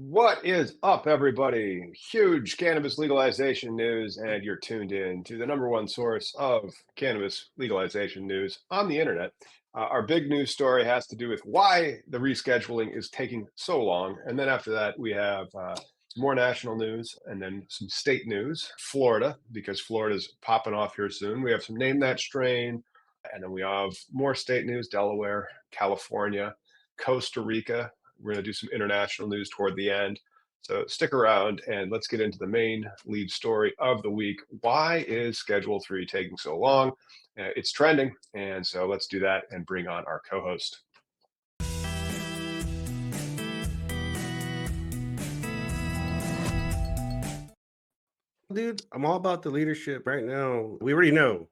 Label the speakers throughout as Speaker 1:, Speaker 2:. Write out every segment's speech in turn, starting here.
Speaker 1: What is up, everybody? Huge cannabis legalization news, and you're tuned in to the number one source of cannabis legalization news on the internet. Our big news story has to do with why the rescheduling is taking so long. And then after that, we have some more national news and then some state news. Florida, because Florida's popping off here soon. We have some Name That Strain, and then we have more state news: Delaware, California, Costa Rica. We're going to do some international news toward the end. So stick around and let's get into the main lead story of the week. Why is Schedule 3 taking so long? It's trending. And so let's do that and bring on our co host.
Speaker 2: Dude, I'm all about the leadership right now. We already know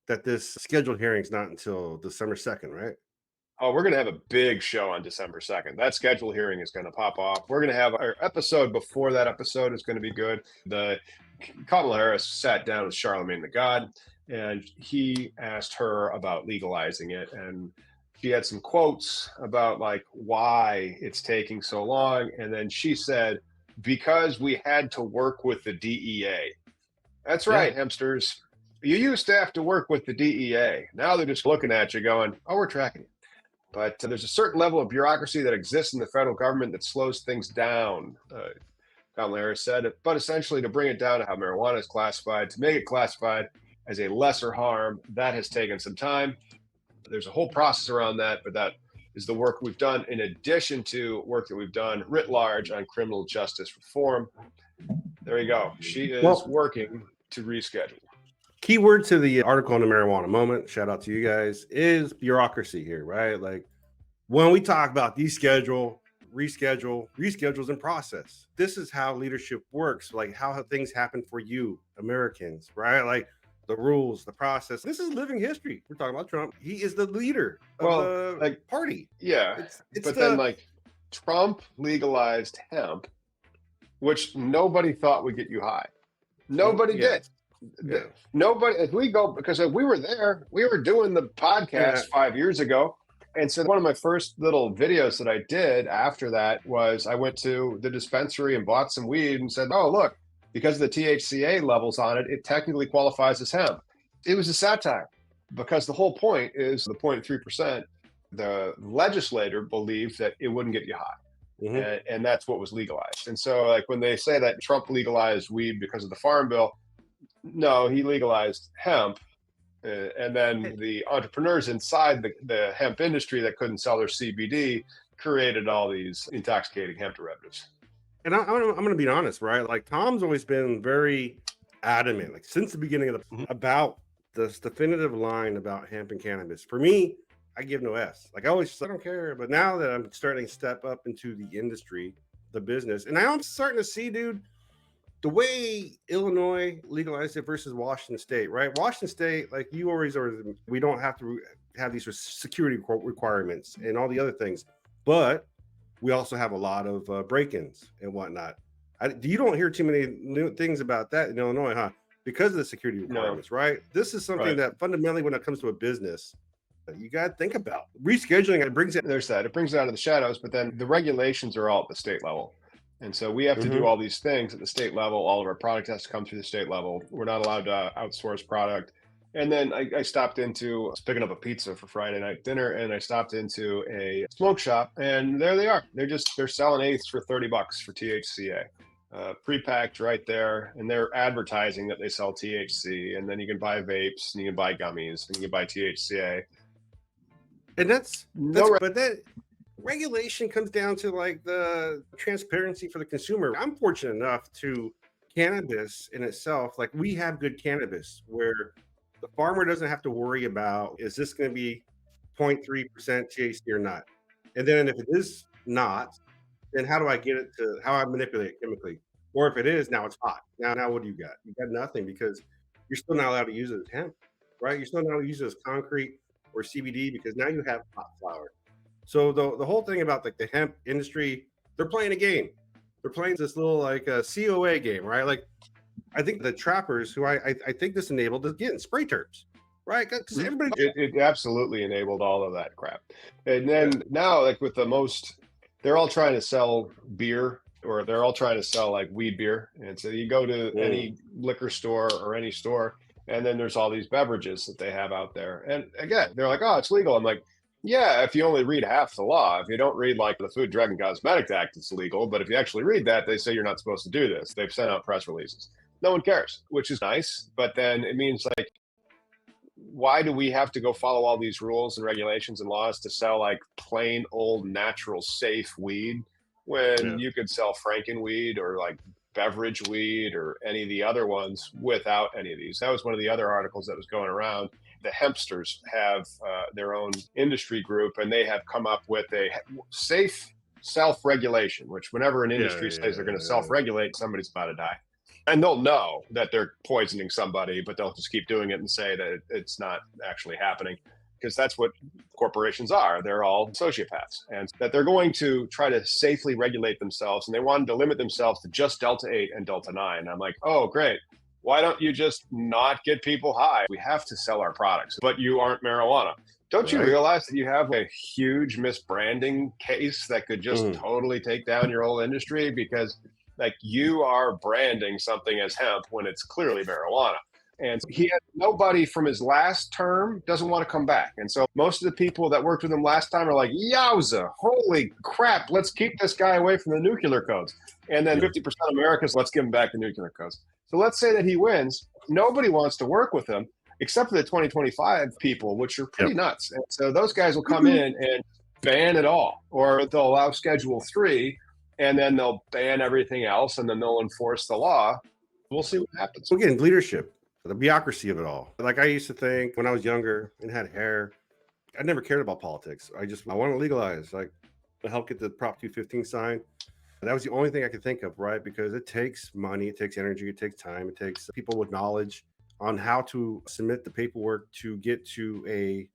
Speaker 2: that this scheduled hearing is not until December 2nd, right?
Speaker 1: Oh, we're going to have a big show on December 2nd. That schedule hearing is going to pop off. We're going to have our episode before that episode is going to be good. Kamala Harris sat down with Charlemagne the God, and he asked her about legalizing it. And she had some quotes about like why it's taking so long. And then she said, because we had to work with the DEA. That's right, Hempsters. You used to have to work with the DEA. Now they're just looking at you going, oh, we're tracking you. But there's a certain level of bureaucracy that exists in the federal government that slows things down, Kamala Harris said. But essentially, to bring it down to how marijuana is classified, to make it classified as a lesser harm, that has taken some time. There's a whole process around that, but that is the work we've done in addition to work that we've done writ large on criminal justice reform. There you go. She is working to reschedule.
Speaker 2: Keyword to the article on the marijuana moment, shout out to you guys, is bureaucracy here, right? Like when we talk about reschedules in process, this is how leadership works, like how things happen for you Americans, right? Like the rules, the process. This is living history. We're talking about Trump. He is the leader of the party.
Speaker 1: Yeah, then Trump legalized hemp, which nobody thought would get you high. Nobody did. Yeah. Nobody, if we go, because we were there, we were doing the podcast 5 years ago. And so one of my first little videos that I did after that was I went to the dispensary and bought some weed and said, oh, look, because of the THCA levels on it, it technically qualifies as hemp. It was a satire because the whole point is the 0.3%. The legislator believed that it wouldn't get you high. Mm-hmm. And that's what was legalized. And so like when they say that Trump legalized weed because of the Farm Bill, no, he legalized hemp, and then the entrepreneurs inside the hemp industry that couldn't sell their CBD created all these intoxicating hemp derivatives.
Speaker 2: And I'm going to be honest, right? Like Tom's always been very adamant, like since the beginning of about this definitive line about hemp and cannabis. For me, I give no S. Like I don't care. But now that I'm starting to step up into the industry, the business, and now I'm starting to see, dude, the way Illinois legalized it versus Washington State, right? Washington State, like you always are, we don't have to have these security requirements and all the other things, but we also have a lot of break-ins and whatnot. You don't hear too many new things about that in Illinois, huh? Because of the security requirements, right? This is something that fundamentally, when it comes to a business, you got to think about. Rescheduling, it brings it.
Speaker 1: There's that. It brings it out of the shadows, but then the regulations are all at the state level. And so we have to do all these things at the state level. All of our product has to come through the state level. We're not allowed to outsource product. And then I stopped into, I was picking up a pizza for Friday night dinner, and I stopped into a smoke shop, and there they are. They're selling eighths for $30 for THCA, pre-packed right there. And they're advertising that they sell THC, and then you can buy vapes, and you can buy gummies, and you can buy THCA.
Speaker 2: And but that regulation comes down to like the transparency for the consumer. I'm fortunate enough to cannabis in itself. Like we have good cannabis where the farmer doesn't have to worry about, is this going to be 0.3% THC or not? And then if it is not, then how do I get it to, how I manipulate it chemically? Or if it is, now it's hot. Now what do you got? You got nothing, because you're still not allowed to use it as hemp, right? You're still not allowed to use it as concrete or CBD because now you have hot flower. So the whole thing about like the hemp industry, they're playing a game. They're playing this little like a COA game, right? Like I think the trappers, who I think this enabled, again, spray terms, right? Because everybody,
Speaker 1: it absolutely enabled all of that crap. And then now, like with they're all trying to sell beer or they're all trying to sell like weed beer. And so you go to any liquor store or any store, and then there's all these beverages that they have out there. And again, they're like, oh, it's legal. I'm like, yeah, if you only read half the law, if you don't read like the Food, Drug, and Cosmetic Act, it's illegal. But if you actually read that, they say you're not supposed to do this. They've sent out press releases. No one cares, which is nice. But then it means like, why do we have to go follow all these rules and regulations and laws to sell like plain old natural safe weed when you could sell Frankenweed or like beverage weed or any of the other ones without any of these? That was one of the other articles that was going around. The hempsters have their own industry group, and they have come up with a safe self-regulation, which whenever an industry says they're going to self-regulate, somebody's about to die. And they'll know that they're poisoning somebody, but they'll just keep doing it and say that it's not actually happening, because that's what corporations are. They're all sociopaths, and that they're going to try to safely regulate themselves. And they wanted to limit themselves to just Delta 8 and Delta 9. I'm like, oh, great. Why don't you just not get people high? We have to sell our products, but you aren't marijuana. Don't you realize that you have a huge misbranding case that could just totally take down your whole industry? Because like, you are branding something as hemp when it's clearly marijuana. And he had nobody from his last term doesn't want to come back. And so most of the people that worked with him last time are like, yowza, holy crap, let's keep this guy away from the nuclear codes. And then 50% of Americans, let's give him back the nuclear codes. So let's say that he wins. Nobody wants to work with him except for the 2025 people, which are pretty nuts. And so those guys will come in and ban it all, or they'll allow Schedule 3, and then they'll ban everything else, and then they'll enforce the law. We'll see what happens.
Speaker 2: Again, leadership, the bureaucracy of it all. Like, I used to think when I was younger and had hair, I never cared about politics. I want to legalize, like, to help get the Prop 215 signed. That was the only thing I could think of, right? Because it takes money, it takes energy, it takes time, it takes people with knowledge on how to submit the paperwork to get to a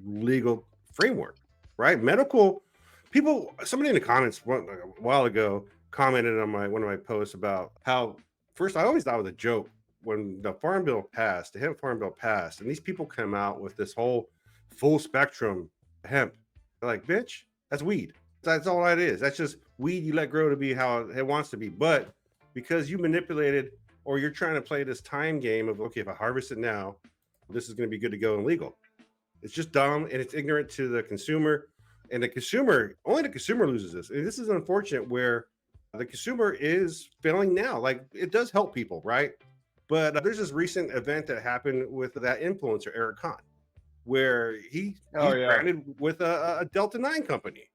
Speaker 2: legal framework, right? Medical people, somebody in the comments a while ago commented on one of my posts about how, first, I always thought it was a joke when the Farm Bill passed, the Hemp Farm Bill passed, and these people come out with this whole full spectrum hemp. They're like, bitch, that's weed. That's all that is. That's just weed you let grow to be how it wants to be. But because you manipulated, or you're trying to play this time game of, okay, if I harvest it now, this is going to be good to go and legal. It's just dumb, and it's ignorant to the consumer. And the consumer, only the consumer loses this. And this is unfortunate, where the consumer is failing now. Like, it does help people, right? But there's this recent event that happened with that influencer, Eric Kahn, where he's branded with a Delta 9 company.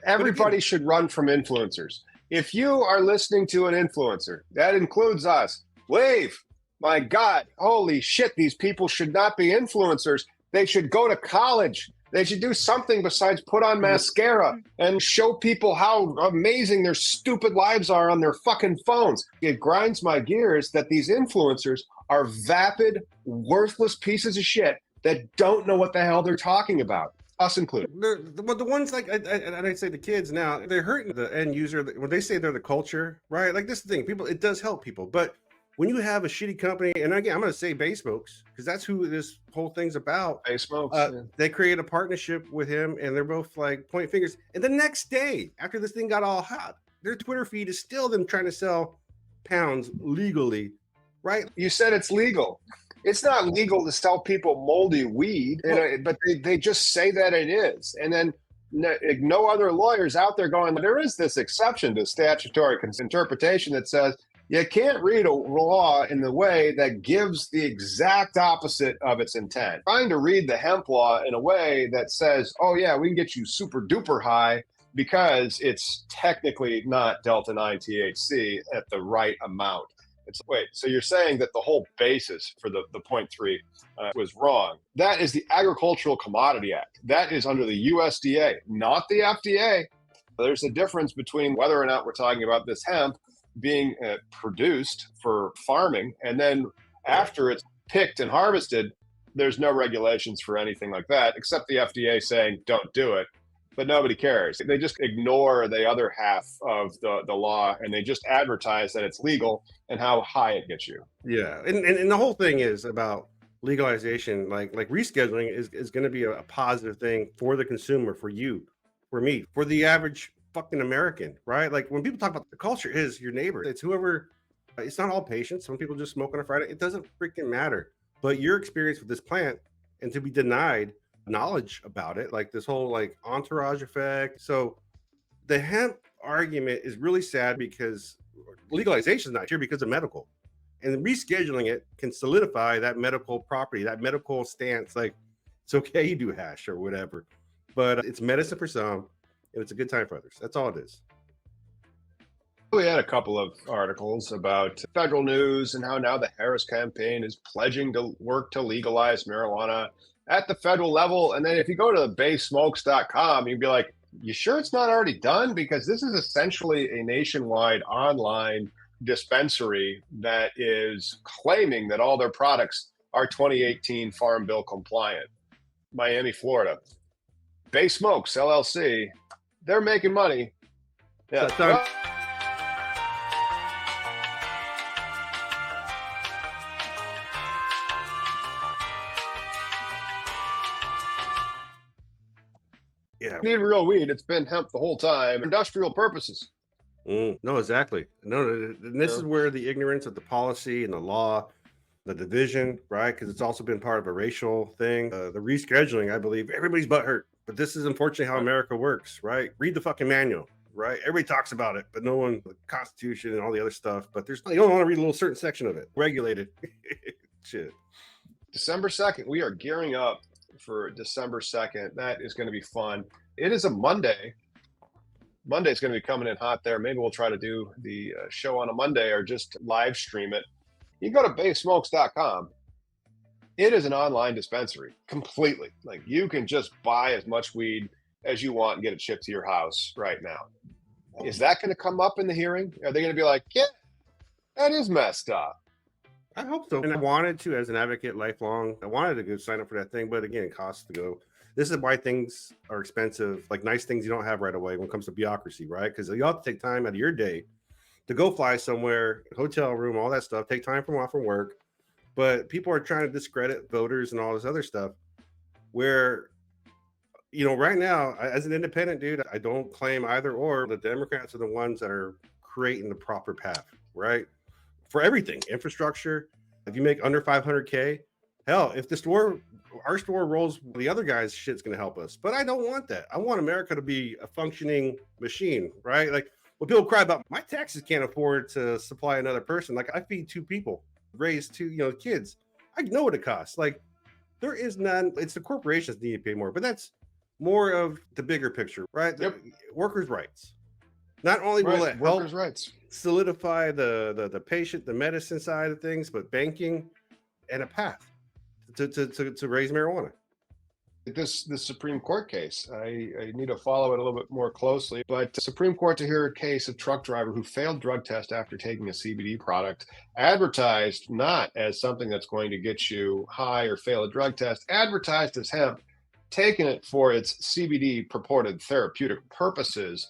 Speaker 1: Everybody should run from influencers. If you are listening to an influencer, that includes us, wave. My God, holy shit, these people should not be influencers. They should go to college. They should do something besides put on mascara and show people how amazing their stupid lives are on their fucking phones. It grinds my gears that these influencers are vapid, worthless pieces of shit that don't know what the hell they're talking about. Us included.
Speaker 2: But the ones like, I'd say the kids now, they're hurting the end user when they say they're the culture, right? Like, this is the thing, people, it does help people. But when you have a shitty company, and again, I'm going to say Bay Smokes, because that's who this whole thing's about.
Speaker 1: Bay Smokes.
Speaker 2: They create a partnership with him, and they're both like pointing fingers. And the next day, after this thing got all hot, their Twitter feed is still them trying to sell pounds legally, right?
Speaker 1: You said it's legal. It's not legal to sell people moldy weed, but they just say that it is. And then no other lawyers out there going, there is this exception to statutory interpretation that says you can't read a law in the way that gives the exact opposite of its intent. Trying to read the hemp law in a way that says, oh yeah, we can get you super duper high because it's technically not Delta 9 THC at the right amount. Wait, so you're saying that the whole basis for the 0.3 was wrong? That is the Agricultural Commodity Act. That is under the USDA, not the FDA. There's a difference between whether or not we're talking about this hemp being produced for farming, and then after it's picked and harvested, there's no regulations for anything like that, except the FDA saying, don't do it. But nobody cares. They just ignore the other half of the law, and they just advertise that it's legal and how high it gets you.
Speaker 2: Yeah, and the whole thing is about legalization. Like rescheduling is going to be a positive thing for the consumer, for you, for me, for the average fucking American, right? Like when people talk about the culture is your neighbor. It's whoever, it's not all patients. Some people just smoke on a Friday. It doesn't freaking matter. But your experience with this plant and to be denied knowledge about it, like this whole like entourage effect. So the hemp argument is really sad because legalization is not here because of medical. And rescheduling it can solidify that medical property, that medical stance. Like it's okay you do hash or whatever, but it's medicine for some and it's a good time for others. That's all it is.
Speaker 1: We had a couple of articles about federal news and how now the Harris campaign is pledging to work to legalize marijuana at the federal level. And then if you go to baysmokes.com, you'd be like, you sure it's not already done? Because this is essentially a nationwide online dispensary that is claiming that all their products are 2018 Farm Bill compliant. Miami, Florida. Bay Smokes, LLC, they're making money. Yeah.
Speaker 2: So yeah.
Speaker 1: Need real weed. It's been hemp the whole time. Industrial purposes.
Speaker 2: No, exactly. No, and this is where the ignorance of the policy and the law, the division, right? Because it's also been part of a racial thing. The rescheduling, I believe, everybody's butthurt. But this is unfortunately how America works, right? Read the fucking manual, right? Everybody talks about it, but no one, the Constitution and all the other stuff. But you don't want to read a little certain section of it. Regulated. Shit.
Speaker 1: December 2nd, we are gearing up for December 2nd. That is going to be fun. It is a Monday. Monday's going to be coming in hot there. Maybe we'll try to do the show on a Monday or just live stream it. You go to baysmokes.com. It is an online dispensary completely. Like you can just buy as much weed as you want and get it shipped to your house right now. Is that going to come up in the hearing? Are they going to be like, yeah, that is messed up?
Speaker 2: I hope so. And I wanted to, as an advocate, lifelong, I wanted to go sign up for that thing, but again, it costs to go. This is why things are expensive, like nice things you don't have right away when it comes to bureaucracy, right? Because you have to take time out of your day to go fly somewhere, hotel room, all that stuff, take time from off from work. But people are trying to discredit voters and all this other stuff where, right now, as an independent dude, I don't claim either or. The Democrats are the ones that are creating the proper path, right? For everything, infrastructure. If you make under 500K, hell, if our store rolls, the other guy's shit's going to help us. But I don't want that. I want America to be a functioning machine, right? Like when people cry about my taxes can't afford to supply another person. Like I feed 2 people, raise 2, kids. I know what it costs. Like there is none. It's the corporations need to pay more, but that's more of the bigger picture, right?
Speaker 1: Yep.
Speaker 2: Workers' rights. Not only will it help
Speaker 1: workers' rights
Speaker 2: solidify the patient, the medicine side of things, but banking and a path to raise marijuana.
Speaker 1: This Supreme Court case, I need to follow it a little bit more closely, but the Supreme Court to hear a case of truck driver who failed drug test after taking a CBD product, advertised not as something that's going to get you high or fail a drug test, advertised as hemp, taking it for its CBD purported therapeutic purposes,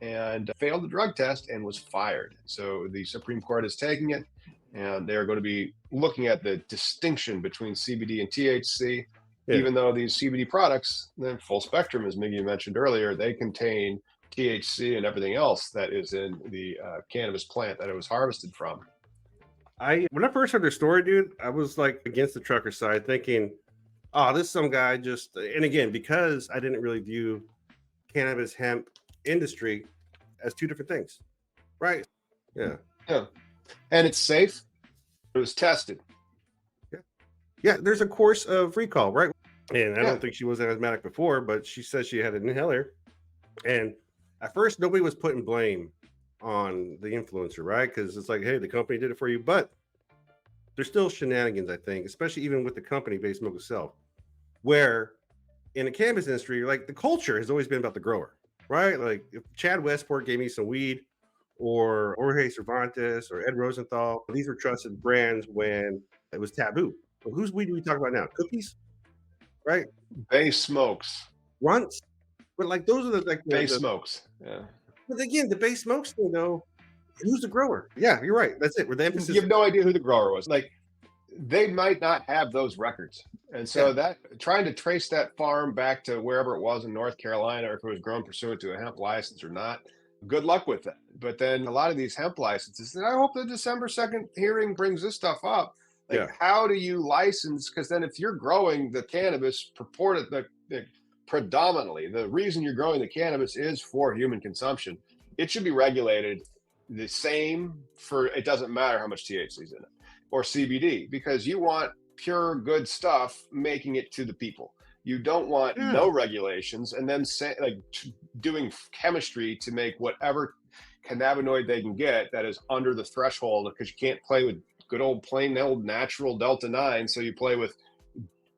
Speaker 1: and failed the drug test and was fired. So the Supreme Court is taking it, and they're going to be looking at the distinction between CBD and THC. Yeah. Even though these CBD products, they're full spectrum, as Miggy mentioned earlier, they contain THC and everything else that is in the cannabis plant that it was harvested from.
Speaker 2: When I first heard their story, dude, I was like against the trucker side, thinking, oh, this is some guy just, and again, because I didn't really view cannabis hemp industry as 2 different things, right? Yeah.
Speaker 1: And it's safe. It was tested.
Speaker 2: Yeah, there's a course of recall, right? And I don't think she was an asthmatic before, but she says she had an inhaler. And at first, nobody was putting blame on the influencer, right? Because it's like, hey, the company did it for you. But there's still shenanigans, I think, especially even with the company Bay Smoke itself, where in the cannabis industry, like the culture has always been about the grower, right? Like if Chad Westport gave me some weed, or Jorge Cervantes or Ed Rosenthal, these were trusted brands when it was taboo. But whose weed do we talk about now? Cookies, right?
Speaker 1: Bay Smokes.
Speaker 2: Runts. But like those are the
Speaker 1: Bay Smokes. Yeah.
Speaker 2: But again, the Bay Smokes thing though, who's the grower? Yeah, you're right. That's it. Where the emphasis.
Speaker 1: You have no idea who the grower was. Like they might not have those records. And so that trying to trace that farm back to wherever it was in North Carolina, or if it was grown pursuant to a hemp license or not, good luck with that. But then a lot of these hemp licenses, and I hope the December 2nd hearing brings this stuff up. Like,
Speaker 2: Yeah.
Speaker 1: how do you license? Because then if you're growing the cannabis purported the predominantly, the reason you're growing the cannabis is for human consumption, it should be regulated the same for, it doesn't matter how much THC is in it or CBD, because you want pure good stuff making it to the people. You don't want no regulations and then say, like, doing chemistry to make whatever cannabinoid they can get that is under the threshold, because you can't play with good old plain old natural Delta 9. So you play with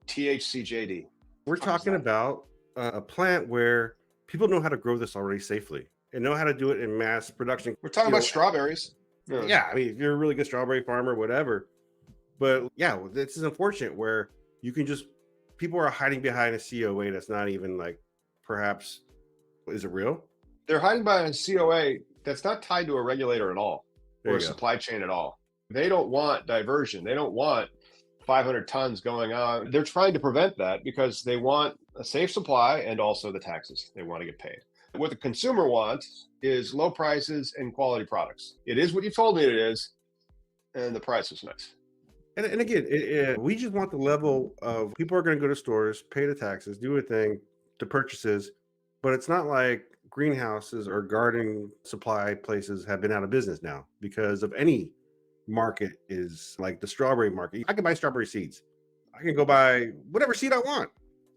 Speaker 1: THCJD.
Speaker 2: We're talking about a plant where people know how to grow this already safely and know how to do it in mass production.
Speaker 1: We're talking about strawberries.
Speaker 2: Yeah, I mean, if you're a really good strawberry farmer, whatever. But yeah, this is unfortunate where you can just, people are hiding behind a COA that's not even like, perhaps, is it real?
Speaker 1: They're hiding behind a COA that's not tied to a regulator at all or a
Speaker 2: There you go.
Speaker 1: supply chain at all. They don't want diversion. They don't want 500 tons going on. They're trying to prevent that because they want a safe supply and also the taxes. They want to get paid. What the consumer wants is low prices and quality products. It is what you told me it is, and the price is nice.
Speaker 2: And again, we just want the level of people are going to go to stores, pay the taxes, do a thing, the purchases, but it's not like greenhouses or garden supply places have been out of business now because of any market is like the strawberry market. I can buy strawberry seeds. I can go buy whatever seed I want.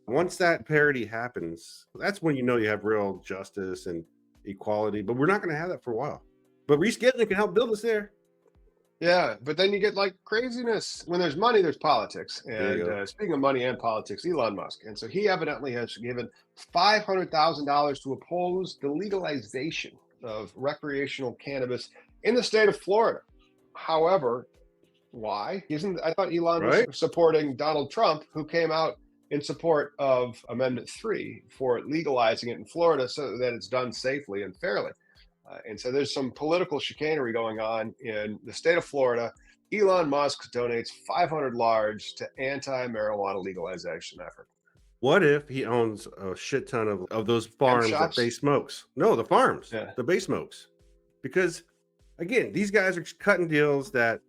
Speaker 2: Once that parity happens, that's when you know you have real justice and equality, but we're not going to have that for a while. But rescheduling can help build us there.
Speaker 1: Yeah, but then you get like craziness. When there's money, there's politics. And speaking of money and politics, Elon Musk. And so he evidently has given $500,000 to oppose the legalization of recreational cannabis in the state of Florida. However, why? I thought Elon was supporting Donald Trump, who came out in support of Amendment 3 for legalizing it in Florida so that it's done safely and fairly. And so there's some political chicanery going on in the state of Florida. Elon Musk donates 500 large to anti-marijuana legalization effort.
Speaker 2: What if he owns a shit ton of those farms that Bay smokes? No, the farms, the Bay smokes. Because again, these guys are cutting deals that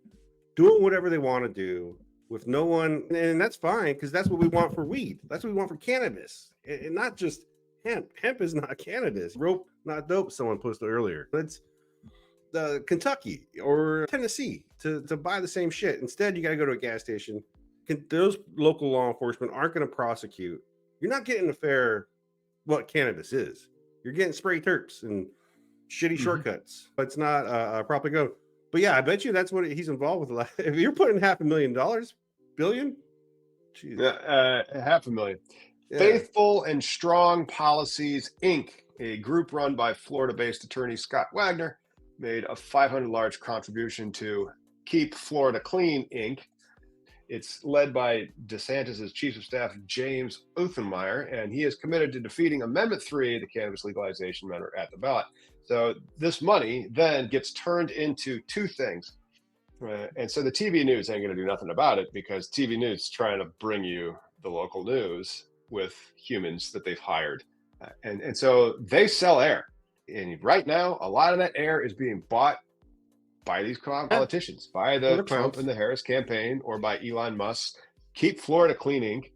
Speaker 2: doing whatever they want to do with no one. And that's fine, because that's what we want for weed. That's what we want for cannabis. And not just hemp. Hemp is not cannabis. Rope, not dope, someone posted earlier. It's the Kentucky or Tennessee to buy the same shit. Instead, you got to go to a gas station. Those local law enforcement aren't going to prosecute. You're not getting a fair what cannabis is. You're getting spray terps and shitty shortcuts. But it's not properly go. But yeah, I bet you that's what he's involved with. If you're putting $500,000, billion,
Speaker 1: $500,000. Yeah. Faithful and Strong Policies, Inc., a group run by Florida-based attorney Scott Wagner, made a 500 large contribution to Keep Florida Clean, Inc. It's led by DeSantis' chief of staff, James Uthenmeyer, and he is committed to defeating Amendment 3, the cannabis legalization matter, at the ballot. So this money then gets turned into two things. And so the TV news ain't going to do nothing about it, because TV news is trying to bring you the local news with humans that they've hired. And so they sell air. And right now, a lot of that air is being bought by these politicians, by the Trump and the Harris campaign, or by Elon Musk. Keep Florida Clean, Inc.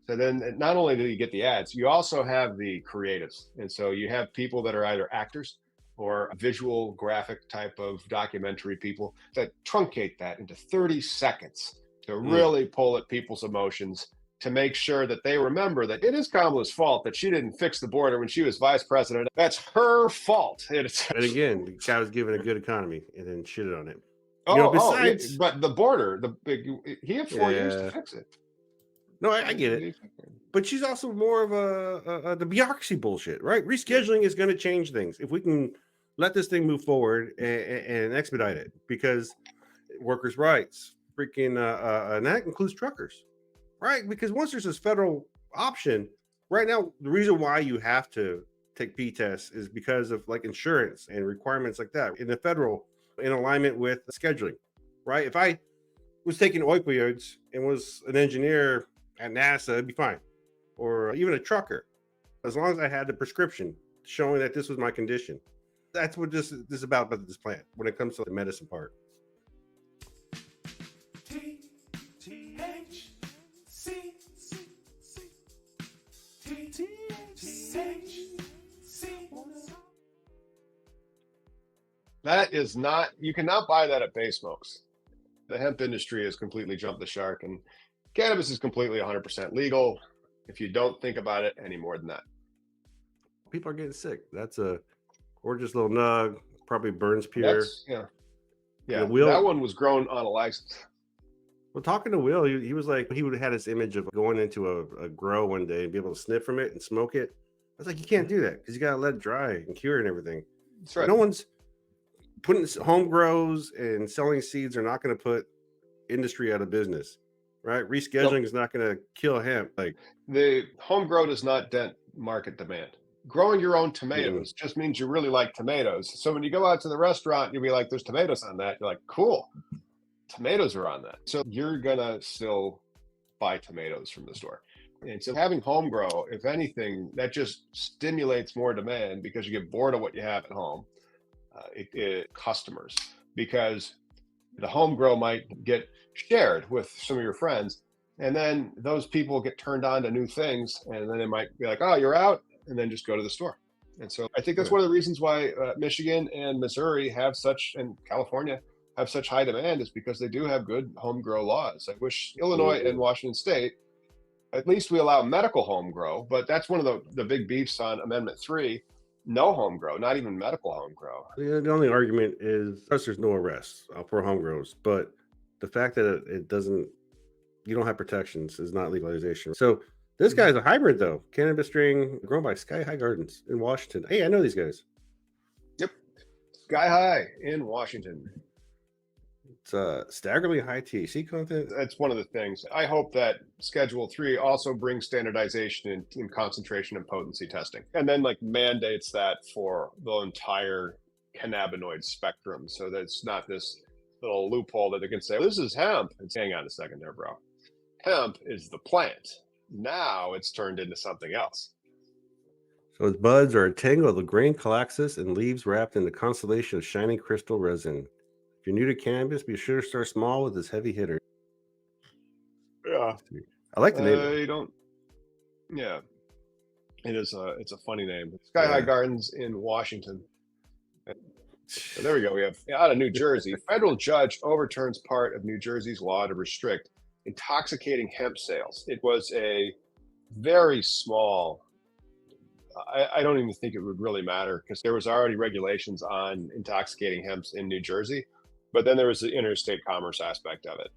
Speaker 1: So then not only do you get the ads, you also have the creatives. And so you have people that are either actors or visual graphic type of documentary people that truncate that into 30 seconds to really pull at people's emotions, to make sure that they remember that it is Kamala's fault that she didn't fix the border when she was vice president. That's her fault. And
Speaker 2: again, the guy was given a good economy and then shitted on it.
Speaker 1: But the border, he had 4 years to fix it.
Speaker 2: No, I get it. But she's also more of the bureaucracy bullshit, right? Rescheduling is going to change things. If we can let this thing move forward and expedite it, because workers' rights, and that includes truckers. Right, because once there's this federal option, right now, the reason why you have to take P tests is because of like insurance and requirements like that in the federal, in alignment with scheduling, right? If I was taking opioids and was an engineer at NASA, it'd be fine. Or even a trucker, as long as I had the prescription showing that this was my condition. That's what this is about this plant when it comes to the medicine part.
Speaker 1: That is not, you cannot buy that at Bay Smokes. The hemp industry has completely jumped the shark, and cannabis is completely 100% legal if you don't think about it any more than that.
Speaker 2: People are getting sick. That's a gorgeous little nug, probably burns pure.
Speaker 1: Yeah. Will, that one was grown on a license.
Speaker 2: Well, talking to Will, he was like, he would have had this image of going into a grow one day and be able to sniff from it and smoke it. I was like, you can't do that because you got to let it dry and cure and everything.
Speaker 1: That's right.
Speaker 2: No one's putting home grows and selling seeds are not going to put industry out of business, right? Rescheduling is not going to kill hemp. Like,
Speaker 1: the home grow does not dent market demand. Growing your own tomatoes just means you really like tomatoes. So when you go out to the restaurant, you'll be like, there's tomatoes on that. You're like, cool, tomatoes are on that. So you're gonna still buy tomatoes from the store. And so having home grow, if anything, that just stimulates more demand because you get bored of what you have at home. Customers, because the home grow might get shared with some of your friends, and then those people get turned on to new things, and then they might be like, oh, you're out, and then just go to the store. And so I think that's one of the reasons why Michigan and Missouri have such, and California have such high demand, is because they do have good home grow laws. I wish Illinois and Washington State, at least we allow medical home grow, but that's one of the big beefs on Amendment 3. No home grow, not even medical home grow.
Speaker 2: The only argument is there's no arrests for home grows, but the fact that it doesn't, you don't have protections is not legalization. So this guy's a hybrid though. Cannabis strain grown by Sky High Gardens in Washington. Hey, I know these guys.
Speaker 1: Yep. Sky High in Washington.
Speaker 2: It's staggeringly high THC content.
Speaker 1: That's one of the things. I hope that Schedule 3 also brings standardization in concentration and potency testing, and then like mandates that for the entire cannabinoid spectrum, so that it's not this little loophole that they can say, well, this is hemp. And hang on a second there, bro. Hemp is the plant. Now it's turned into something else.
Speaker 2: So its buds are a tangle of the grain calaxis and leaves wrapped in the constellation of shining crystal resin. If you're new to cannabis, be sure to start small with this heavy hitter.
Speaker 1: Yeah,
Speaker 2: I like the name.
Speaker 1: You don't. Yeah, it's a funny name. Sky High Gardens in Washington. So there we go. We have out of New Jersey. Federal judge overturns part of New Jersey's law to restrict intoxicating hemp sales. It was a very small. I don't even think it would really matter because there was already regulations on intoxicating hemps in New Jersey. But then there was the interstate commerce aspect of it.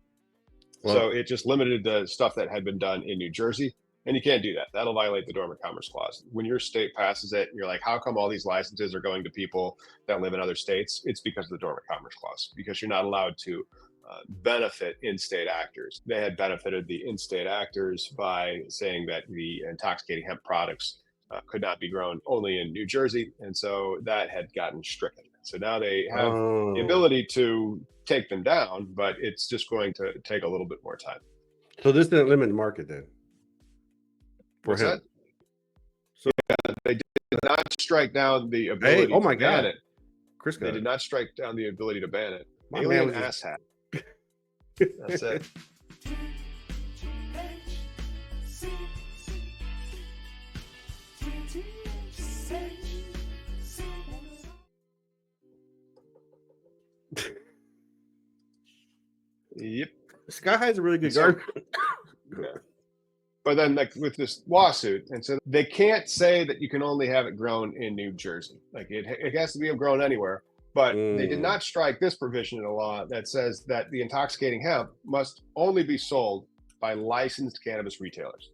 Speaker 1: Well, so it just limited the stuff that had been done in New Jersey. And you can't do that. That'll violate the Dormant Commerce Clause. When your state passes it, you're like, how come all these licenses are going to people that live in other states? It's because of the Dormant Commerce Clause, because you're not allowed to benefit in-state actors. They had benefited the in-state actors by saying that the intoxicating hemp products could not be grown only in New Jersey. And so that had gotten stricken. So now they have the ability to take them down, but it's just going to take a little bit more time.
Speaker 2: So this didn't limit the market then?
Speaker 1: For him. So yeah, they did not strike down the ability to ban it.
Speaker 2: Chris
Speaker 1: they did not strike down the ability to ban it.
Speaker 2: My
Speaker 1: Alien
Speaker 2: man
Speaker 1: ass hat. That's it. Yep.
Speaker 2: Sky High is a really good garden.
Speaker 1: Yeah. But then like with this lawsuit, and so they can't say that you can only have it grown in New Jersey. Like it has to be grown anywhere. But they did not strike this provision in the law that says that the intoxicating hemp must only be sold by licensed cannabis retailers.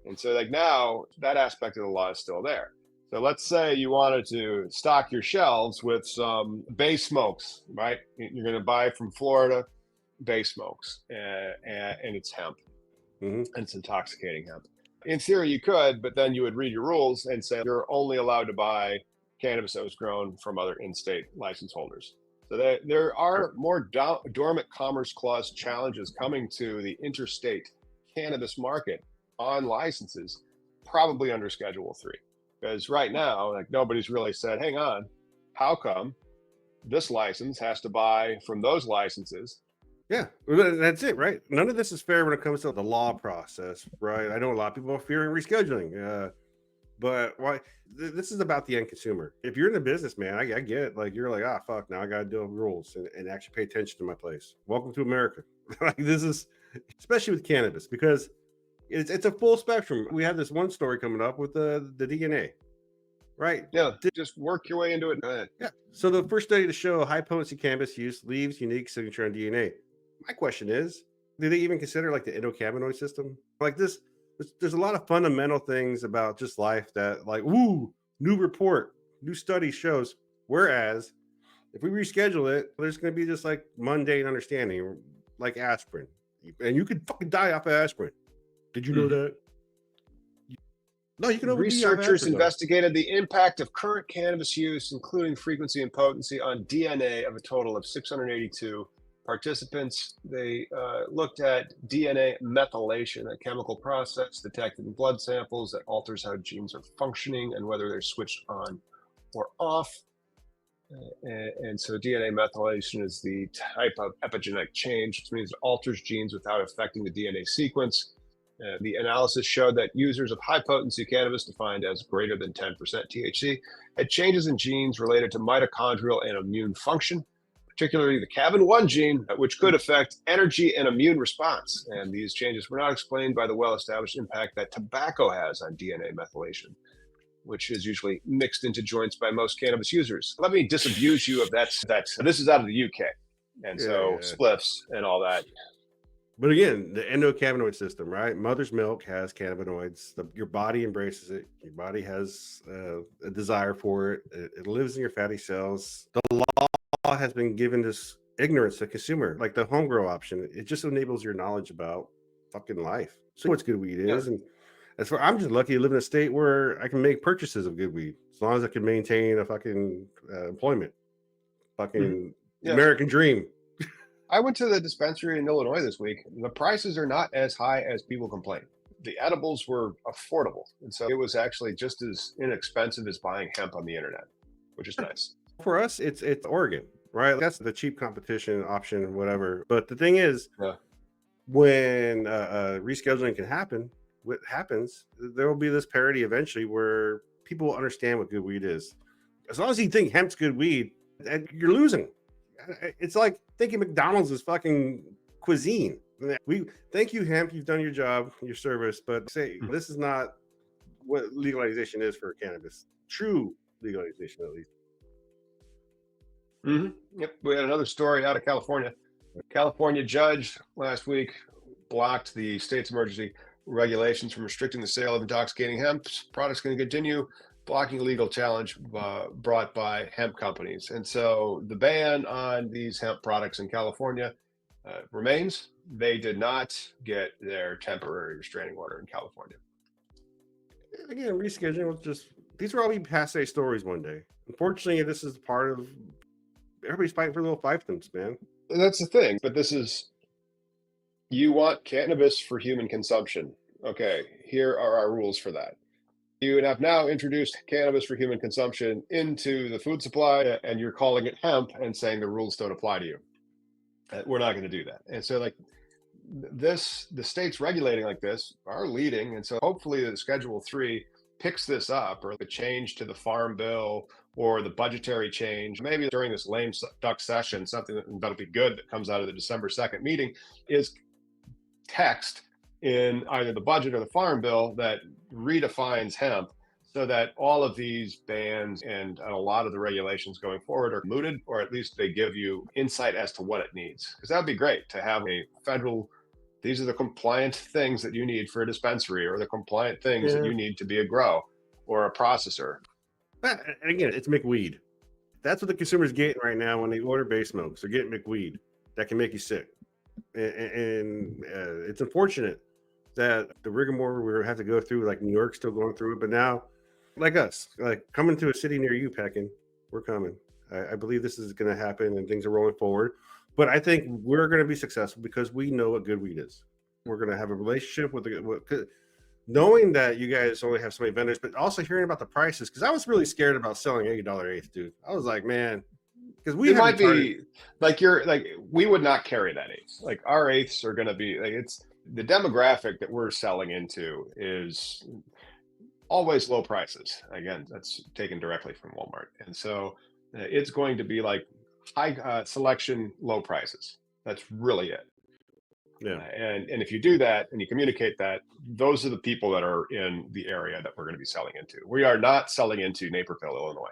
Speaker 1: And so like now that aspect of the law is still there. So let's say you wanted to stock your shelves with some Bay Smokes, right? You're going to buy from Florida Bay Smokes, and it's hemp, and it's intoxicating hemp. In theory, you could, but then you would read your rules and say you're only allowed to buy cannabis that was grown from other in-state license holders. So there are more dormant commerce clause challenges coming to the interstate cannabis market on licenses, probably under Schedule 3. Because right now, like nobody's really said, hang on, how come this license has to buy from those licenses?
Speaker 2: Yeah, that's it, right? None of this is fair when it comes to the law process, right? I know a lot of people are fearing rescheduling, but why? This is about the end consumer. If you're in the business, man, I get it. Like you're like, ah, fuck, now I got to deal with rules and actually pay attention to my place. Welcome to America. Like this is, especially with cannabis, because it's a full spectrum. We have this one story coming up with the DNA, right?
Speaker 1: Yeah, just work your way into it.
Speaker 2: Yeah. So the first study to show high potency cannabis use leaves unique signature on DNA. My question is, do they even consider like the endocannabinoid system? Like this, there's a lot of fundamental things about just life that like, ooh, new report, new study shows. Whereas if we reschedule it, there's going to be just like mundane understanding, like aspirin. And you could fucking die off of aspirin. Did you know that? No, you can OD off
Speaker 1: Researchers
Speaker 2: aspirin, though.
Speaker 1: investigated the impact of current cannabis use, including frequency and potency, on DNA of a total of 682 participants. They looked at DNA methylation, a chemical process detected in blood samples that alters how genes are functioning and whether they're switched on or off. And so DNA methylation is the type of epigenetic change, which means it alters genes without affecting the DNA sequence. The analysis showed that users of high potency cannabis, defined as greater than 10% THC, had changes in genes related to mitochondrial and immune function, particularly the CABN1 gene, which could affect energy and immune response. And these changes were not explained by the well-established impact that tobacco has on DNA methylation, which is usually mixed into joints by most cannabis users. Let me disabuse you of that. This is out of the UK. And so spliffs and all that.
Speaker 2: But again, the endocannabinoid system, right? Mother's milk has cannabinoids. Your body embraces it. Your body has a desire for it. It lives in your fatty cells. The law has been given this ignorance to consumer, like the home grow option. It just enables your knowledge about fucking life. So what's good weed is. And as far, I'm just lucky to live in a state where I can make purchases of good weed as long as I can maintain a fucking employment. Fucking American dream.
Speaker 1: I went to the dispensary in Illinois this week. The prices are not as high as people complain. The edibles were affordable. And so it was actually just as inexpensive as buying hemp on the internet, which is nice.
Speaker 2: For us, it's Oregon, right? That's the cheap competition option, whatever. But the thing is, when rescheduling can happen, what happens, there will be this parity eventually where people will understand what good weed is. As long as you think hemp's good weed, you're losing. It's like thinking McDonald's is fucking cuisine. We thank you, hemp. You've done your job, your service, but say this is not what legalization is for cannabis. True legalization, at least.
Speaker 1: Yep. We had another story out of California. A California judge last week blocked the state's emergency regulations from restricting the sale of intoxicating hemp products. Going to continue blocking legal challenge brought by hemp companies. And so the ban on these hemp products in California remains. They did not get their temporary restraining order in California.
Speaker 2: Again, rescheduling was just, these will all be passe stories one day. Unfortunately, this is part of, everybody's fighting for little fiefdoms, man.
Speaker 1: And that's the thing. But this is, you want cannabis for human consumption. Okay, here are our rules for that. You have now introduced cannabis for human consumption into the food supply, and you're calling it hemp and saying the rules don't apply to you. We're not going to do that. And so, like this, the states regulating like this are leading. And so, hopefully, the Schedule 3 picks this up, or the change to the Farm Bill, or the budgetary change. Maybe during this lame duck session, something that'll be good that comes out of the December 2nd meeting is text in either the budget or the Farm Bill that redefines hemp so that all of these bans and a lot of the regulations going forward are mooted, or at least they give you insight as to what it needs. Because that would be great to have a federal, these are the compliant things that you need for a dispensary, or the compliant things that you need to be a grow or a processor.
Speaker 2: And again, it's McWeed. That's what the consumer's getting right now when they order base milks. They're getting McWeed that can make you sick. And it's unfortunate that the rigmarole we have to go through, like New York's still going through it, but now, like us, like coming to a city near you, Peckin, we're coming. I believe this is going to happen and things are rolling forward. But I think we're going to be successful because we know what good weed is. We're going to have a relationship knowing that you guys only have so many vendors, but also hearing about the prices. Because I was really scared about selling $80 eighth, dude. I was like, man, because we
Speaker 1: might be like we would not carry that eighth. Like our eighths are going to be like it's the demographic that we're selling into is always low prices. Again, that's taken directly from Walmart, and so it's going to be like high selection, low prices. That's really it.
Speaker 2: Yeah.
Speaker 1: And if you do that and you communicate that, those are the people that are in the area that we're going to be selling into. We are not selling into Naperville, Illinois.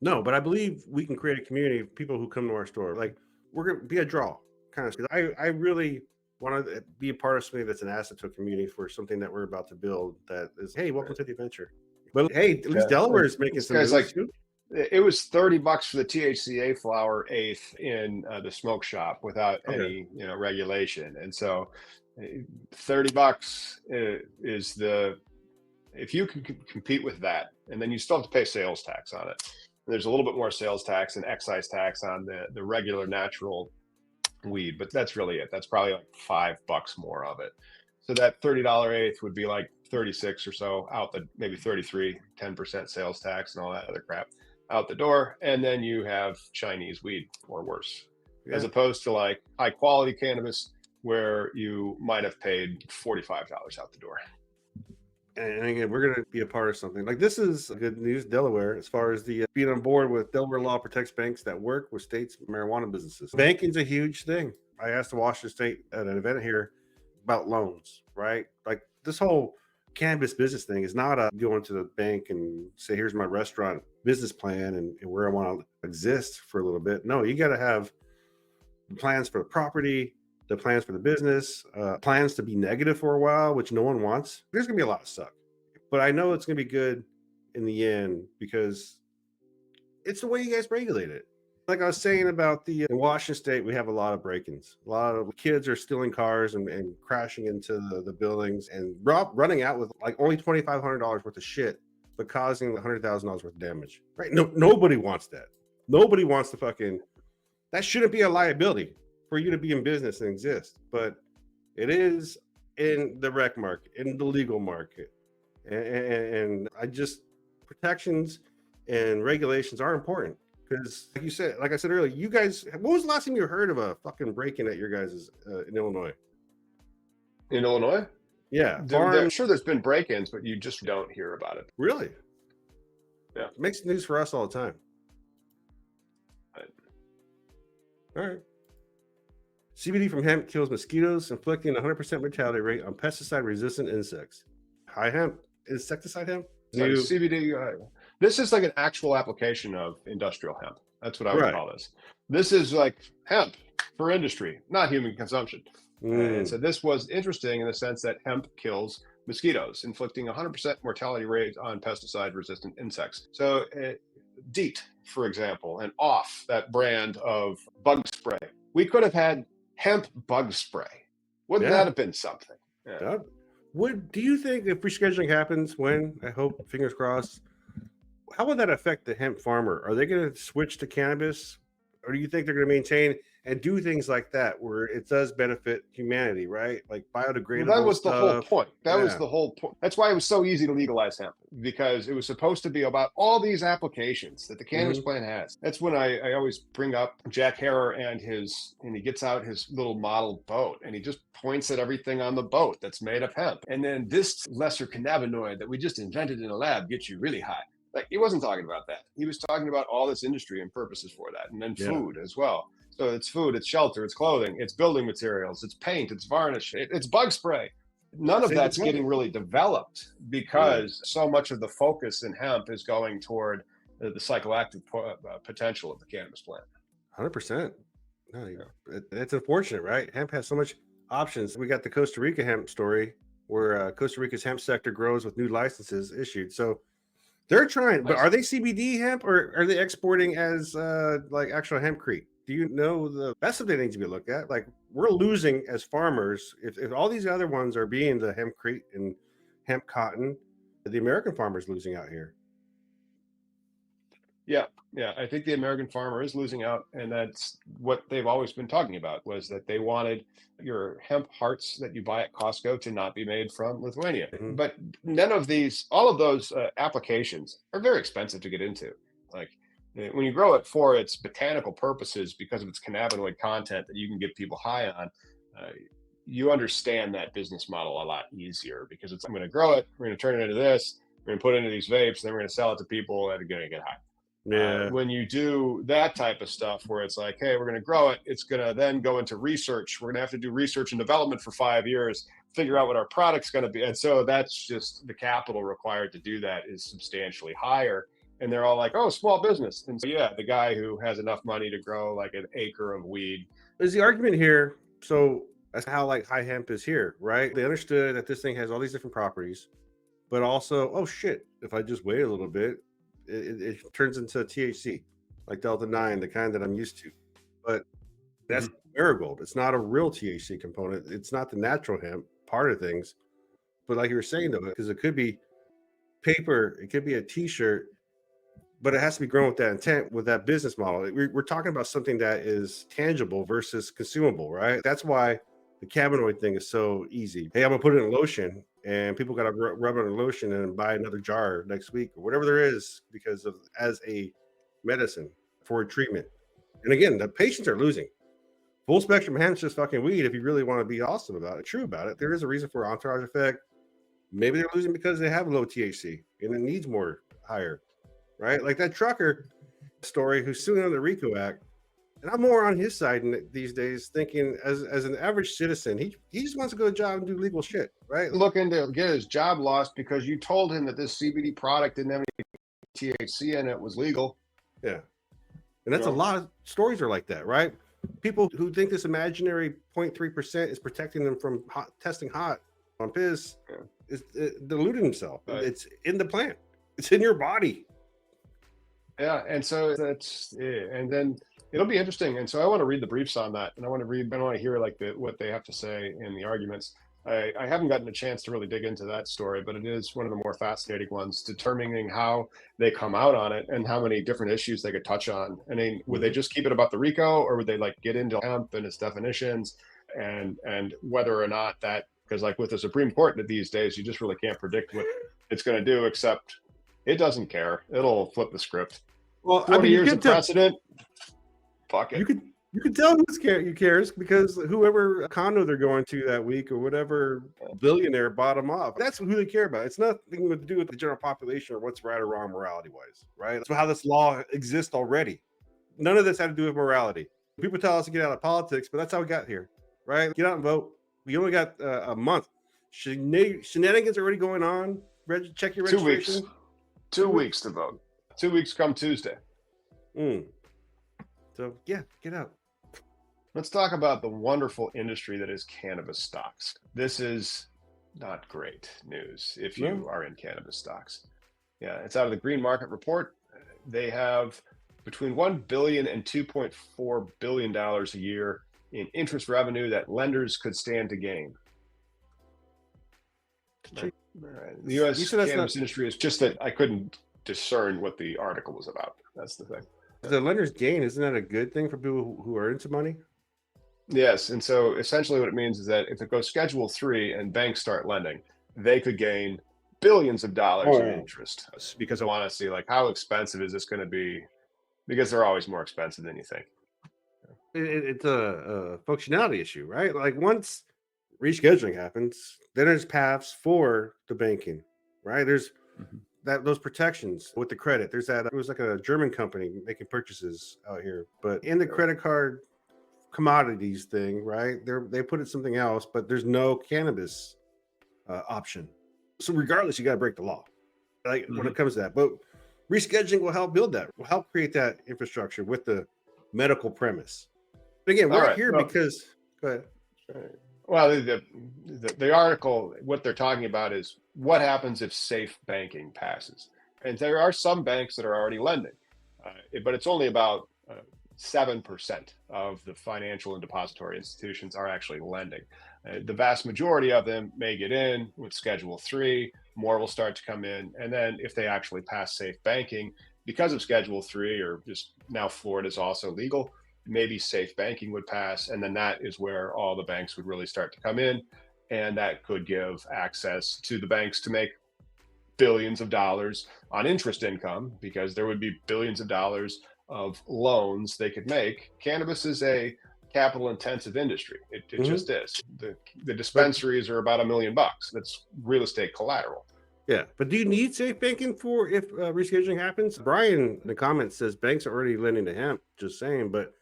Speaker 2: No, but I believe we can create a community of people who come to our store. Like we're going to be a draw, kind of. Because I really want to be a part of something that's an asset to a community for something that we're about to build. That is, hey, welcome to the adventure. But hey, at least Delaware is making some moves too.
Speaker 1: It was $30 for the THCA flower eighth in the smoke shop without any regulation, and so $30 is the if you can compete with that, and then you still have to pay sales tax on it. There's a little bit more sales tax and excise tax on the regular natural weed, but that's really it. That's probably like $5 more of it. So that $30 eighth would be like 36 or so out the maybe 33, 10% sales tax and all that other crap out the door. And then you have Chinese weed or worse, as opposed to like high quality cannabis where you might have paid $45 out the door.
Speaker 2: And again, we're going to be a part of something like this. Is good news, Delaware, as far as the being on board with Delaware law protects banks that work with states' marijuana businesses. Banking's a huge thing. I asked the Washington State at an event here about loans, right? Like this whole cannabis business thing is not a going to the bank and say, here's my restaurant business plan and where I want to exist for a little bit. No, you got to have plans for the property, the plans for the business, plans to be negative for a while, which no one wants. There's going to be a lot of suck. But I know it's going to be good in the end because it's the way you guys regulate it. Like I was saying about in Washington State, we have a lot of break-ins. A lot of kids are stealing cars and crashing into the buildings and running out with like only $2,500 worth of shit, but causing $100,000 worth of damage. Right? No, nobody wants that. Nobody wants to that shouldn't be a liability for you to be in business and exist, but it is in the rec market, in the legal market. And protections and regulations are important because like I said earlier, you guys, when was the last time you heard of a fucking break-in at your guys' in Illinois?
Speaker 1: In Illinois?
Speaker 2: Yeah.
Speaker 1: I'm sure there's been break-ins, but you just don't hear about it.
Speaker 2: Really?
Speaker 1: Yeah.
Speaker 2: It makes news for us all the time.
Speaker 1: Right.
Speaker 2: All right. CBD from hemp kills mosquitoes, inflicting a 100% mortality rate on pesticide-resistant insects. High hemp. Insecticide hemp?
Speaker 1: CBD. This is like an actual application of industrial hemp. That's what I would call this. This is like hemp for industry, not human consumption. And so this was interesting in the sense that hemp kills mosquitoes, inflicting 100% mortality rate on pesticide-resistant insects. So DEET, for example, and OFF, that brand of bug spray. We could have had hemp bug spray. Wouldn't that have been something?
Speaker 2: Yeah. Do you think if rescheduling happens, I hope, fingers crossed, how would that affect the hemp farmer? Are they going to switch to cannabis? Or do you think they're going to maintain and do things like that where it does benefit humanity, right? Like biodegradable
Speaker 1: that was
Speaker 2: stuff.
Speaker 1: The whole point. That was the whole point. That's why it was so easy to legalize hemp, because it was supposed to be about all these applications that the cannabis plant has. That's when I always bring up Jack Herer and he gets out his little model boat and he just points at everything on the boat that's made of hemp. And then this lesser cannabinoid that we just invented in a lab gets you really high. Like he wasn't talking about that. He was talking about all this industry and purposes for that, and then food as well. So it's food, it's shelter, it's clothing, it's building materials, it's paint, it's varnish, it's bug spray. None of that's getting really developed because so much of the focus in hemp is going toward the psychoactive potential of the cannabis plant.
Speaker 2: 100%. No, it's unfortunate, right? Hemp has so much options. We got the Costa Rica hemp story where Costa Rica's hemp sector grows with new licenses issued. So they're trying, but are they CBD hemp or are they exporting as like actual hempcrete? Do you know that's something that needs to be looked at? Like we're losing as farmers if all these other ones are being the hempcrete and hemp cotton, the American farmers losing out here.
Speaker 1: Yeah, yeah. I think the American farmer is losing out, and that's what they've always been talking about was that they wanted your hemp hearts that you buy at Costco to not be made from Lithuania.
Speaker 2: Mhm.
Speaker 1: But none of these, all of those applications are very expensive to get into. Like when you grow it for its botanical purposes because of its cannabinoid content that you can get people high on, uh, you understand that business model a lot easier because it's I'm going to grow it, we're going to turn it into this, we're going to put it into these vapes, and then we're going to sell it to people that are going to get high.
Speaker 2: Yeah.
Speaker 1: When you do that type of stuff where it's like, hey, we're going to grow it, it's going to then go into research. We're going to have to do research and development for 5 years, figure out what our product's going to be. And so that's just the capital required to do that is substantially higher. And they're all like, oh, small business. And so, yeah, the guy who has enough money to grow like an acre of weed.
Speaker 2: There's the argument here. So that's how like high hemp is here, right? They understood that this thing has all these different properties, but also, oh shit, if I just wait a little bit, it turns into THC, like Delta 9, the kind that I'm used to. But that's marigold. It's not a real THC component. It's not the natural hemp part of things. But like you were saying though, because it could be paper, it could be a t-shirt, but it has to be grown with that intent, with that business model. We're talking about something that is tangible versus consumable, right? That's why the cannabinoid thing is so easy. Hey, I'm gonna put it in lotion, and people gotta rub it in lotion and buy another jar next week or whatever there is because of as a medicine for a treatment. And again, the patients are losing. Full spectrum hemp's just fucking weed. If you really want to be awesome about it, true about it, there is a reason for entourage effect. Maybe they're losing because they have low THC and it needs more higher, right? Like that trucker story who's suing under the RICO Act. And I'm more on his side these days, thinking as an average citizen, he just wants to go to job and do legal shit, right?
Speaker 1: Looking to get his job lost because you told him that this CBD product didn't have any THC in it was legal.
Speaker 2: Yeah. And that's a lot of stories are like that, right? People who think this imaginary 0.3% is protecting them from testing hot on piss is deluding himself. It's in the plant. It's in your body.
Speaker 1: Yeah, and so that's and then it'll be interesting. And so I want to read the briefs on that, and I want to hear like what they have to say in the arguments. I haven't gotten a chance to really dig into that story, but it is one of the more fascinating ones, determining how they come out on it and how many different issues they could touch on. I mean, would they just keep it about the RICO, or would they like get into hemp and its definitions and whether or not that, because like with the Supreme Court these days, you just really can't predict what it's going to do, except it doesn't care. It'll flip the script.
Speaker 2: Well,
Speaker 1: 40 years of precedent. Fuck it.
Speaker 2: You can tell who cares because whoever condo they're going to that week or whatever billionaire bought them off. That's who they care about. It's nothing to do with the general population or what's right or wrong morality wise, right? That's how this law exists already. None of this had to do with morality. People tell us to get out of politics, but that's how we got here, right? Get out and vote. We only got a month. Shenanigans already going on. Check your registration.
Speaker 1: 2 weeks to vote. 2 weeks come Tuesday.
Speaker 2: So yeah, get out.
Speaker 1: Let's talk about the wonderful industry that is cannabis stocks. This is not great news if you are in cannabis stocks. Yeah, it's out of the Green Market Report. They have between $1 billion and $2.4 billion a year in interest revenue that lenders could stand to gain. The U.S. cannabis industry is just that I couldn't discern what the article was about. That's the thing.
Speaker 2: The lender's gain, isn't that a good thing for people who are into money?
Speaker 1: Yes, and so essentially what it means is that if it goes Schedule 3 and banks start lending, they could gain billions of dollars in interest. Because I want to see like how expensive is this going to be? Because they're always more expensive than you think.
Speaker 2: It's a functionality issue, right? Like once rescheduling happens, then there's paths for the banking, right? There's those protections with the credit. There's that. It was like a German company making purchases out here, but in the credit card commodities thing, right? They put it something else, but there's no cannabis option. So regardless, you got to break the law, like when it comes to that. But rescheduling will help build that. Will help create that infrastructure with the medical premise. But again, we're here because. Go ahead.
Speaker 1: Well, the article, what they're talking about is what happens if safe banking passes. And there are some banks that are already lending, but it's only about 7% of the financial and depository institutions are actually lending. The vast majority of them may get in with Schedule 3, more will start to come in. And then if they actually pass safe banking, because of Schedule 3, or just now Florida is also legal, maybe safe banking would pass. And then that is where all the banks would really start to come in. And that could give access to the banks to make billions of dollars on interest income, because there would be billions of dollars of loans they could make. Cannabis is a capital intensive industry. It just is. The dispensaries are about $1 million. That's real estate collateral.
Speaker 2: Yeah, but do you need safe banking for if rescheduling happens? Brian in the comments says banks are already lending to hemp. Just saying, but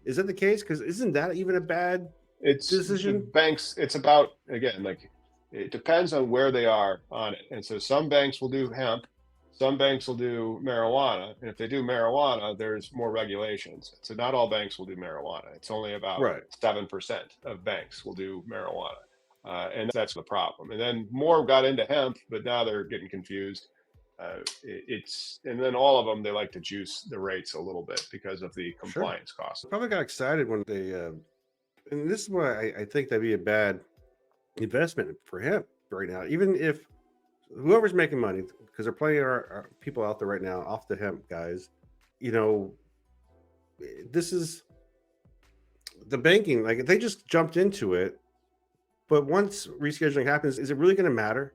Speaker 2: is that the case? Because isn't that even a bad decision?
Speaker 1: Banks, it's about, again, like, it depends on where they are on it. And so some banks will do hemp, some banks will do marijuana. And if they do marijuana, there's more regulations. So not all banks will do marijuana. It's only about 7% of banks will do marijuana. And that's the problem. And then more got into hemp, but now they're getting confused. And then all of them, they like to juice the rates a little bit because of the compliance costs.
Speaker 2: Probably got excited when they, and this is why I think that'd be a bad investment for hemp right now. Even if whoever's making money, because there are plenty of people out there right now off the hemp guys, this is the banking, like they just jumped into it. But once rescheduling happens, is it really going to matter?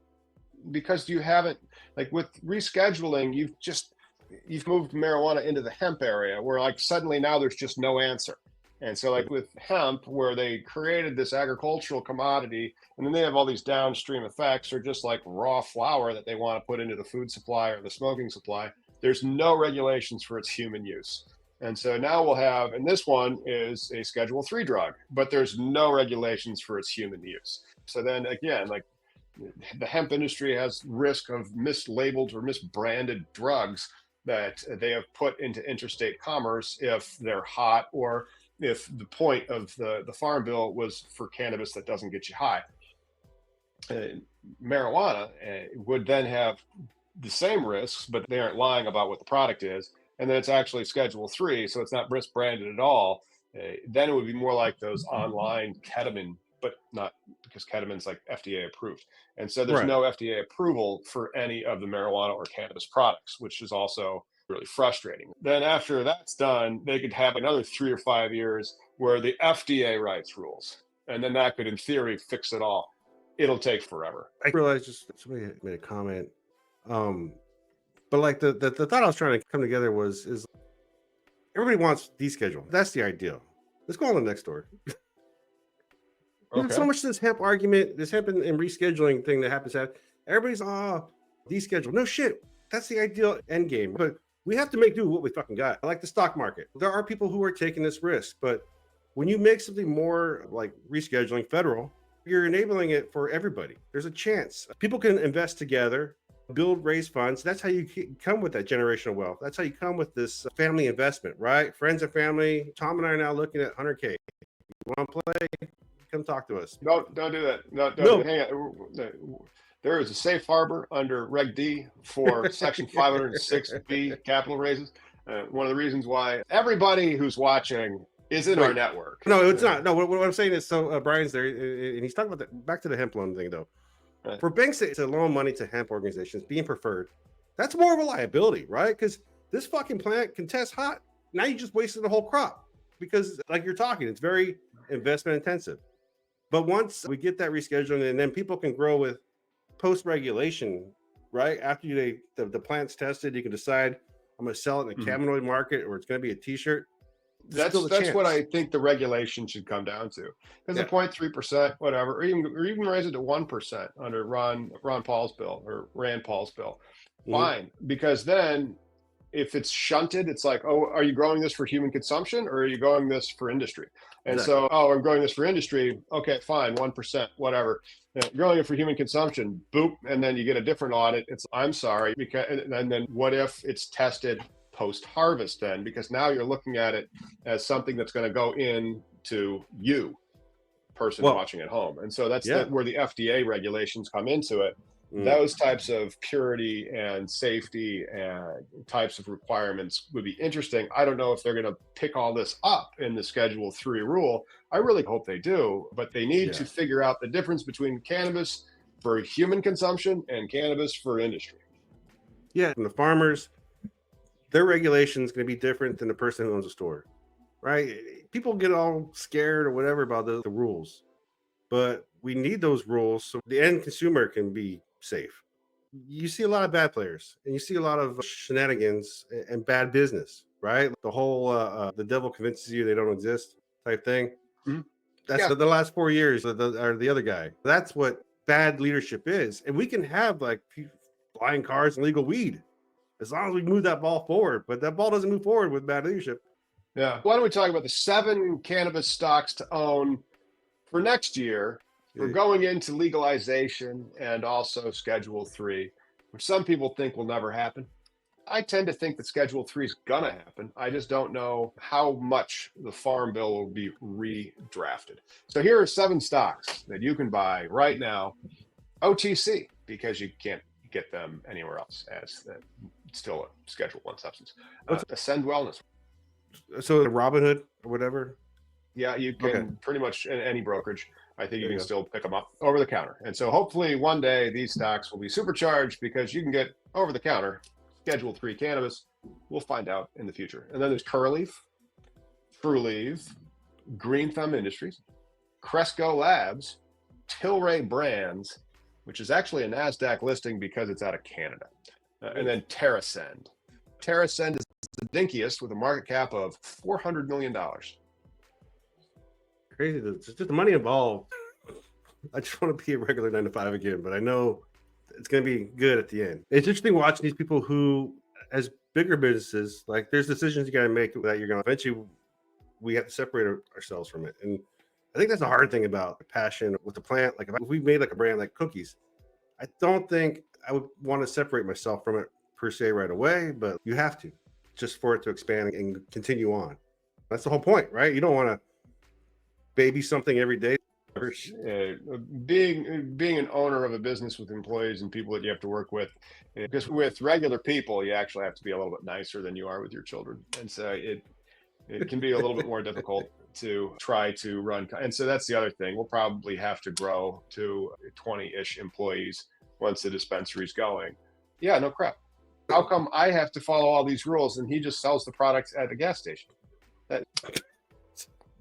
Speaker 1: Because you haven't, like with rescheduling, you've moved marijuana into the hemp area where like suddenly now there's just no answer. And so like with hemp, where they created this agricultural commodity, and then they have all these downstream effects, or just like raw flower that they want to put into the food supply or the smoking supply, there's no regulations for its human use. And so now we'll have, and this one is a Schedule 3 drug, but there's no regulations for its human use. So then again, like the hemp industry has risk of mislabeled or misbranded drugs that they have put into interstate commerce if they're hot, or if the point of the farm bill was for cannabis that doesn't get you high. Marijuana would then have the same risks, but they aren't lying about what the product is. And then it's actually Schedule 3, so it's not branded at all. Then it would be more like those online ketamine, but not, because ketamine's like FDA approved. And so there's no FDA approval for any of the marijuana or cannabis products, which is also really frustrating. Then after that's done, they could have another 3 or 5 years where the FDA writes rules. And then that could, in theory, fix it all. It'll take forever.
Speaker 2: I realized just somebody made a comment. But like the thought I was trying to come together is everybody wants deschedule. That's the ideal. Let's go on the next story. So much this hemp argument, this hemp and rescheduling thing that happens. Everybody's deschedule. No shit. That's the ideal end game. But we have to make do with what we fucking got. Like the stock market. There are people who are taking this risk, but when you make something more like rescheduling federal, you're enabling it for everybody. There's a chance people can invest together, raise funds. That's how you come with that generational wealth. That's how you come with this family investment, right? Friends and family. Tom and I are now looking at 100K. You want to play? Come talk to us.
Speaker 1: Don't do that. No. Hang on. There is a safe harbor under Reg D for Section 506B capital raises. One of the reasons why everybody who's watching is in our network.
Speaker 2: No, it's not. No, what I'm saying is, so Brian's there, and he's talking about back to the hemp loan thing, though. Right. For banks to loan money to hemp organizations being preferred, that's more of a liability, right? Because this fucking plant can test hot. Now you just wasted the whole crop, because like you're talking, it's very investment intensive. But once we get that rescheduling, and then people can grow with post-regulation, right? After the plant's tested, you can decide, I'm going to sell it in the cannabinoid market, or it's going to be a t-shirt.
Speaker 1: That's what I think the regulation should come down to. Because the 0.3%, whatever, or even raise it to 1% under Ron Paul's bill or Rand Paul's bill. Fine. Because then if it's shunted, it's like, oh, are you growing this for human consumption, or are you growing this for industry? And so, I'm growing this for industry. Okay, fine, 1%, whatever. Growing it for human consumption, boop, and then you get a different audit. It's, I'm sorry, because, and then what if it's tested post-harvest then? Because now you're looking at it as something that's going to go into you, person watching at home. And so that's where the FDA regulations come into it. Those types of purity and safety and types of requirements would be interesting. I don't know if they're going to pick all this up in the Schedule 3 rule. I really hope they do, but they need to figure out the difference between cannabis for human consumption and cannabis for industry.
Speaker 2: Yeah, and the farmers, their regulation is going to be different than the person who owns a store, right? People get all scared or whatever about the rules, but we need those rules so the end consumer can be safe. You see a lot of bad players and you see a lot of shenanigans and bad business, right? The whole the devil convinces you they don't exist type thing.
Speaker 1: Mhm.
Speaker 2: That's
Speaker 1: Yeah.
Speaker 2: the last 4 years of the other guy. That's what bad leadership is. And we can have like flying cars and legal weed as long as we move that ball forward. But that ball doesn't move forward with bad leadership.
Speaker 1: Yeah. Why don't we talk about the 7 cannabis stocks to own for next year? We're going into legalization and also Schedule 3, which some people think will never happen. I tend to think that Schedule 3 is going to happen. I just don't know how much the Farm Bill will be redrafted. So here are 7 stocks that you can buy right now, OTC, because you can't get them anywhere else as still a Schedule 1 substance. Ascend Wellness.
Speaker 2: So Robinhood or whatever.
Speaker 1: Yeah, you can pretty much any brokerage. I think you can
Speaker 2: go.
Speaker 1: still pick them up over the counter. And so hopefully one day these stocks will be supercharged because you can get over the counter Schedule 3 cannabis. We'll find out in the future. And then there's Curaleaf, Trulieve, Green Thumb Industries, Cresco Labs, Tilray Brands, which is actually a NASDAQ listing because it's out of Canada. And then TerraSend. TerraSend is the dinkiest with a market cap of $400 million.
Speaker 2: Crazy. It's just the money involved. I just want to be a regular 9 to 5 again, but I know it's going to be good at the end. It's interesting watching these people who, as bigger businesses, like there's decisions you got to make that you're going to eventually, we have to separate ourselves from it. And I think that's the hard thing about passion with the plant. Like if we made like a brand like cookies, I don't think I would want to separate myself from it per se right away, but you have to just for it to expand and continue on. That's the whole point, right? You don't want to baby something every day.
Speaker 1: Being an owner of a business with employees and people that you have to work with, because with regular people, you actually have to be a little bit nicer than you are with your children. And so it can be a little bit more difficult to try to run. And so that's the other thing. We'll probably have to grow to 20-ish employees once the dispensary's going. Yeah, no crap. How come I have to follow all these rules and he just sells the products at the gas station?
Speaker 2: This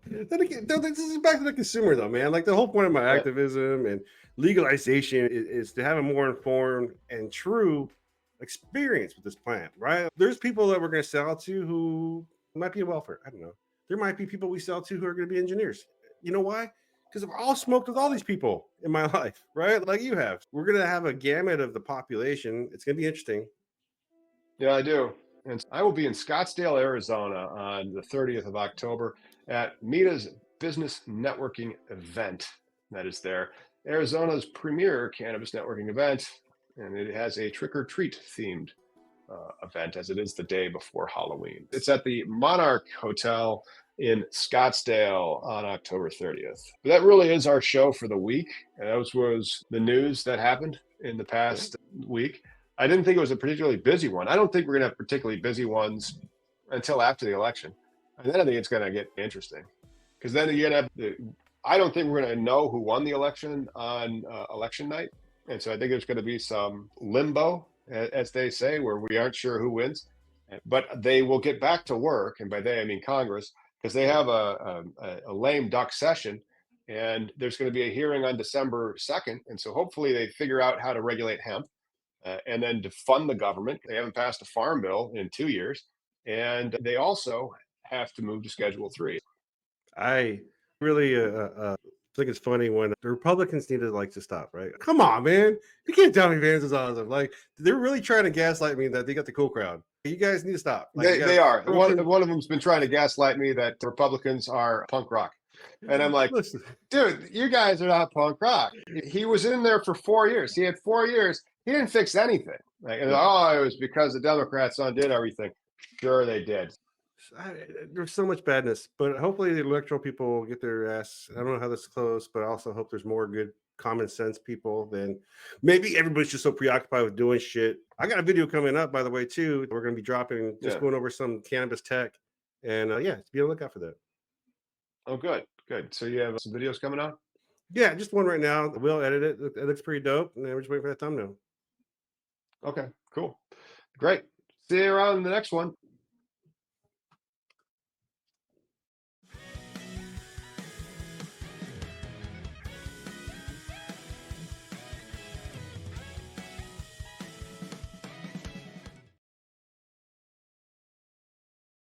Speaker 2: is back to the consumer though, man. Like the whole point of my activism and legalization is to have a more informed and true experience with this plant, right? There's people that we're going to sell to who might be in welfare. I don't know. There might be people we sell to who are going to be engineers. You know why? Because I've all smoked with all these people in my life, right? Like you have. We're going to have a gamut of the population. It's going to be interesting.
Speaker 1: Yeah, I do. And I will be in Scottsdale, Arizona on the 30th of October at Mita's business networking event that is there. Arizona's premier cannabis networking event, and it has a trick-or-treat themed event as it is the day before Halloween. It's at the Monarch Hotel in Scottsdale on October 30th. But that really is our show for the week. And that was the news that happened in the past week. I didn't think it was a particularly busy one. I don't think we're going to have particularly busy ones until after the election. And then I think it's going to get interesting because then you're going to have I don't think we're going to know who won the election on election night. And so I think there's going to be some limbo, as they say, where we aren't sure who wins. But they will get back to work. And by they, I mean Congress, because they have a lame duck session. And there's going to be a hearing on December 2nd. And so hopefully they figure out how to regulate hemp. And then to fund the government. They haven't passed a farm bill in 2 years. And they also have to move to Schedule 3.
Speaker 2: I really think it's funny when the Republicans need to stop, right? Come on, man. You can't tell me Vance is awesome. Like, they're really trying to gaslight me that they got the cool crowd. You guys need to stop. Like,
Speaker 1: they are. One of them's been trying to gaslight me that Republicans are punk rock. And I'm like, listen, dude, you guys are not punk rock. He was in there for 4 years. He had 4 years. He didn't fix anything. Like, it was because the Democrats undid everything. Sure, they did.
Speaker 2: There's so much badness, but hopefully the electoral people get their ass. I don't know how this is close, but I also hope there's more good common sense people than maybe everybody's just so preoccupied with doing shit. I got a video coming up, by the way, too. We're going to be dropping, going over some cannabis tech. And be on the lookout for that.
Speaker 1: Oh, good. So you have some videos coming out?
Speaker 2: Yeah, just one right now. We'll edit it. It looks pretty dope. And we're just waiting for that thumbnail.
Speaker 1: Okay, cool. Great. See you around in the next one.